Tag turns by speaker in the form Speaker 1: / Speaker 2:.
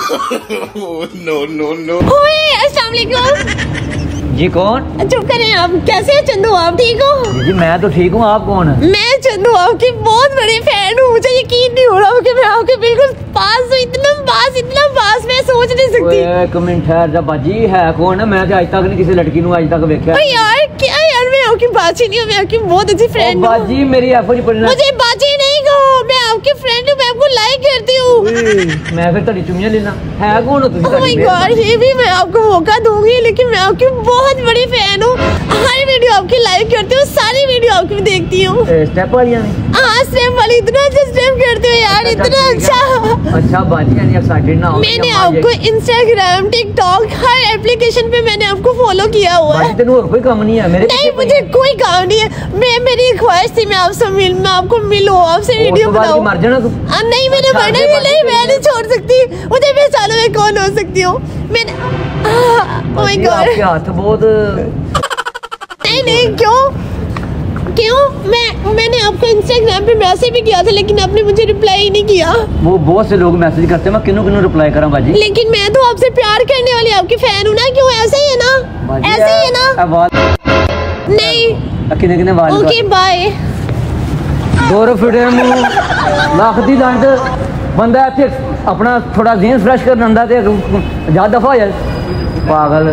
Speaker 1: No no no.
Speaker 2: अस्सलाम वालेकुम।
Speaker 3: जी कौन?
Speaker 2: चुप करें आप। कैसे हैं चंदू, आप ठीक हो?
Speaker 3: जी मैं तो ठीक हूँ, आप कौन?
Speaker 2: मैं चंदू आपकी बहुत बड़ी फैन हूँ। मुझे यकीन नहीं हो रहा कि मैं आपके बिल्कुल पास हूँ। इतना पास मैं सोच नहीं सकती।
Speaker 3: एक मिनट ठहर जा बाजी, है कौन है? मैं आज तक नहीं किसी लड़की को आज तक देखा।
Speaker 2: यार क्या यार, मैं आपकी बाजी नहीं हूँ, मैं आपकी बहुत अच्छी फ्रेंड हूँ।
Speaker 3: बाजी मेरी एफो
Speaker 2: मुझे बाजी नहीं कहो, मैं आपकी फ्रेंड हूँ, मैं आपको लाइक करती हूँ।
Speaker 3: मैं फिर तेरी चुम्मियां लेना। है कौन हो तुम?
Speaker 2: ओह माय गॉड, ये भी मैं आपको मौका दूंगी, लेकिन मैं आपकी बहुत बड़ी फैन हूँ। हर वीडियो आपकी लाइक करती हूँ, सारी वीडियो आपकी देखती हूँ।
Speaker 3: स्टेप वाली
Speaker 2: स्टेप वाली इतना अच्छा स्टेप करते हो यार, इतना अच्छा।
Speaker 3: अच्छा बाजी यानी एक्साइटेड ना हो।
Speaker 2: मैंने आपको इंस्टाग्राम, टिकटॉक, हर एप्लीकेशन पे मैंने आपको फॉलो किया हुआ है।
Speaker 3: तेरे और कोई काम नहीं है मेरे?
Speaker 2: नहीं, मुझे कोई काम नहीं है। मेरी ख्वाहिश थी मैं आपको मिलूं, आपसे वीडियो बनाऊं।
Speaker 3: मर जाना तू।
Speaker 2: नहीं मैंने मरना भी नहीं, मैं नहीं छोड़ सकती। मुझे पहचानो मैं कौन हो सकती हूँ। मैंने ओह माय गॉड,
Speaker 3: आपके हाथ बहुत।
Speaker 2: नहीं क्यों मैंने आपको इंस्टाग्राम पे मैसेज भी किया था, लेकिन आपने मुझे रिप्लाई ही नहीं किया।
Speaker 3: वो बहुत से लोग मैसेज करते हैं, मैं किन्हों रिप्लाई करा बाजी?
Speaker 2: लेकिन मैं तो आपसे प्यार करने वाली आपकी फैन हूँ ना। क्यों? ऐसे ही है ना, ऐसे ही है ना? नहीं
Speaker 3: किने
Speaker 2: ओके बाय।
Speaker 3: गौरव फिटे मुंह लख दी दंड बंदा इत्थे अपना थोड़ा ज़हन फ्रेश कर लंदा ते जा दफा हो जाए पागल।